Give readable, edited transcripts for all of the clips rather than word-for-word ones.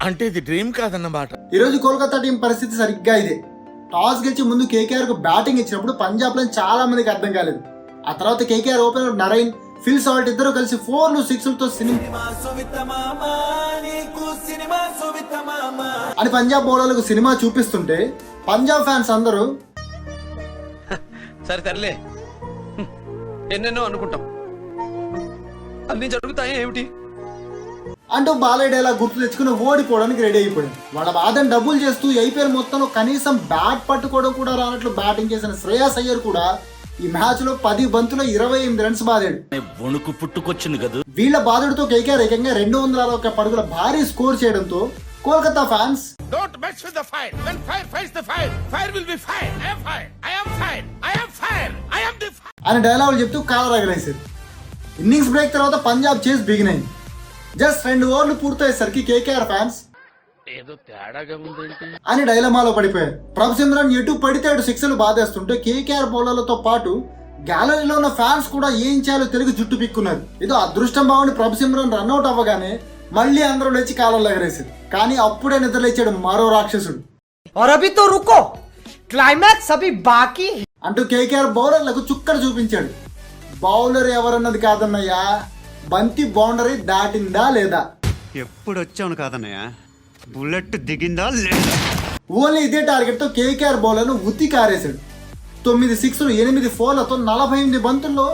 అంటే ఇది డ్రీమ్ కాదన్నమాట. ఈరోజు కోల్కతా టీం పరిస్థితి సరిగ్గా ఇదే. టాస్ గెలిచి ముందు కేకేఆర్ కు బ్యాటింగ్ ఇచ్చినప్పుడు పంజాబ్ లో చాలా మందికి అర్థం కాలేదు. ఆ తర్వాత KKR opener Narine, Phil Salt ఇద్దరు కలిసి 4లు 6లతో అని పంజాబ్ బౌలర్లకు సినిమా చూపిస్తుంటే పంజాబ్ ఫ్యాన్స్ అందరూ సరే తరలే ఎన్నెన్నో అనుకుంటాం, అన్ని జరుగుతాయి ఏమిటి అంటూ బాలయ్య డైలాగ్ గుర్తు తెచ్చుకుని ఓడిపోవడానికి రెడీ అయిపోయాడు. వాళ్ళ బాధను డబ్బులు చేస్తూ ఐపీఎల్ మొత్తంలో కనీసం బ్యాట్ పట్టుకోవడం కూడా రానట్లు బ్యాటింగ్ చేసిన శ్రేయాస్ అయ్యర్ కూడా ఈ మ్యాచ్ లో 10 బంతుల్లో 28 రన్స్ బాదాడు. వణుకు పుట్టుకొచ్చింది కదా. వీళ్ళ బాధుడితో కేకేఆర్ ఏకంగా 261 పరుగుల భారీ స్కోర్ చేయడంతో కోల్కతా ఫ్యాన్స్ అని డైలాగులు చెప్తూ కాలర్ ఎగరేశారు. ఇన్నింగ్స్ బ్రేక్ తర్వాత పంజాబ్ చేస్ బిగిన్ అయింది. జస్ట్ 2 ఓవర్లు పూర్తయ్యేసరికి కేకేఆర్ ఫ్యాన్స్ ఏదో తేడాగా ఉందేంటి అని డైలమాలో పడిపోయారు. ప్రభసిమ్రన్ ఎటు పడితే అటు 6లు బాధేస్తుంటే కేకేఆర్ బౌలర్లతో పాటు గ్యాలరీలో ఉన్న ఫ్యాన్స్ కూడా ఏం చేయాలో తెలిగి జుట్టు పిక్కున్నారు. ఏదో అదృష్టం బాగుండి ప్రభసిమ్రన్ రన్అట్ అవ్వగానే మళ్ళీ అందరూ లేచి కాలంలో ఎగరేశారు. కానీ అప్పుడే నిద్రలేచాడు మరో రాక్షసుడు. అంటూ కేకేఆర్ బౌలర్లకు చుక్కలు చూపించాడు. బౌలర్ ఎవరన్నది కాదన్నయ్యా, బంతి బౌండరీ దాటిందా లేదా, ఎప్పుడు వచ్చాను కాదన్నయ్య, బుల్లెట్ దిగిందా లేదా. ఓన్లీ ఇదే టార్గెట్ తో కేకేఆర్ బౌలర్ను ఉత్తి కారేశాడు. 9 6లు 8 4లతో 48 బంతుల్లో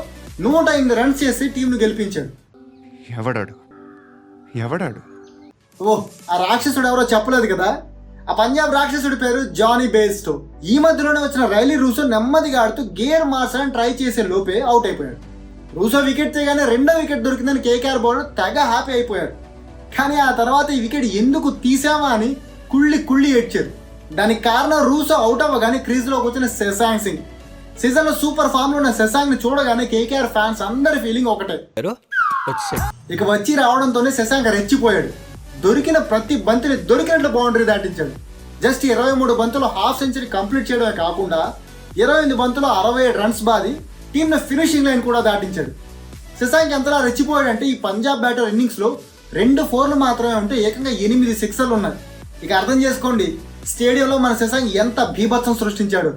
108 రన్స్ చేసి టీంను గెలిపించాడు. ఎవడాడు ఓహ్, ఆ రాక్షసుడు ఎవరో చెప్పలేదు కదా. ఆ పంజాబ్ రాక్షసుడి పేరు జానీ బేస్టో. ఈ మధ్యలోనే వచ్చిన రైలీ రూసో నెమ్మదిగా ఆడుతూ గేర్ మార్చాలని ట్రై చేసే లోపే అవుట్ అయిపోయాడు. రూసో వికెట్ తీయగానే 2వ వికెట్ దొరికిందని కేకేఆర్ బౌలర్ తెగ హ్యాపీ అయిపోయాడు. కానీ ఆ తర్వాత ఈ వికెట్ ఎందుకు తీసామా అని కుళ్ళి ఏడ్చారు. దానికి కారణం రూసో అవుట్ అవ్వగానే క్రీజ్లోకి వచ్చిన శశాంక్ సింగ్. సీజన్లో సూపర్ ఫామ్లో ఉన్న శశాంక్ని చూడగానే కేకేఆర్ ఫ్యాన్స్ అందరి ఫీలింగ్ ఒకటే. ఇక వచ్చి రావడంతోనే శశాంక్ రెచ్చిపోయాడు. దొరికిన ప్రతి బంతిని దొరికినట్లు బౌండరీ దాటించాడు. జస్ట్ 23 బంతులు హాఫ్ సెంచరీ కంప్లీట్ చేయడమే కాకుండా 28 బంతులు 67 రన్స్ బాది టీంను ఫినిషింగ్ లైన్ కూడా దాటించాడు. శశాంక్ ఎంతలా రెచ్చిపోయాడంటే ఈ పంజాబ్ బ్యాటర్ ఇన్నింగ్స్లో 2 4లు మాత్రమే ఉంటే ఏకంగా 8 6లు ఉన్నాయి. ఇక అర్థం చేసుకోండి స్టేడియంలో మన శశాంక్ ఎంత భీభత్సం సృష్టించాడు.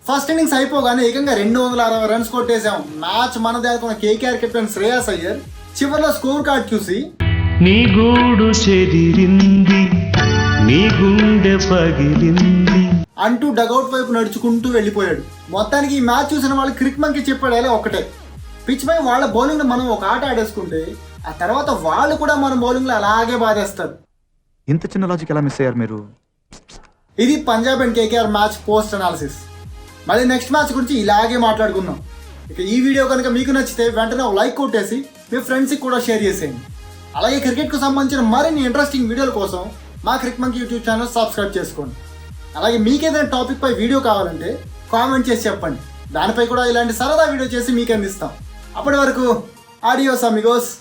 ఫస్ట్ ఇన్నింగ్స్ అయిపోగానే ఏకంగా 260 రన్స్ కొట్టేశాం. మ్యాచ్ మనదే అనుకున్న కేకేఆర్ కెప్టెన్ శ్రేయాస్ అయ్యర్ చివరిలో స్కోర్ కార్డ్ చూసి నీ గూడు చెదిరింది, నీ గుండె పగిలింది అంటూ డగౌట్ వైపు నడుచుకుంటూ వెళ్ళిపోయాడు. మొత్తానికి ఈ మ్యాచ్ చూసిన వాళ్ళు క్రిక్ మంకి చెప్పాడు ఒకటే, పిచ్ పై వాళ్ళ బౌలింగ్ మనం ఒక ఆట ఆడేసుకుంటే ఆ తర్వాత వాళ్ళు కూడా మన బౌలింగ్ లో అలాగే బాధేస్తారు. ఇంత చిన్న లాజిక్ ఎలా మిస్ అయ్యారు మీరు? ఇది Punjab and KKR match post analysis. మళ్ళీ నెక్స్ట్ మ్యాచ్ గురించి ఇలాగే మాట్లాడుకుందాం. ఇక ఈ వీడియో కనుక మీకు నచ్చితే వెంటనే లైక్ కొట్టేసి మీ ఫ్రెండ్స్కి కూడా షేర్ చేసేయండి. అలాగే క్రికెట్కు సంబంధించిన మరిన్ని ఇంట్రెస్టింగ్ వీడియోల కోసం మా Crick monkey YouTube channel subscribe చేసుకోండి. అలాగే మీకేదైనా టాపిక్ పై వీడియో కావాలంటే కామెంట్ చేసి చెప్పండి. దానిపై కూడా ఇలాంటి సరదా వీడియో చేసి మీకు అందిస్తాం. అప్పటి వరకు ఆడియోస్ అమిగోస్.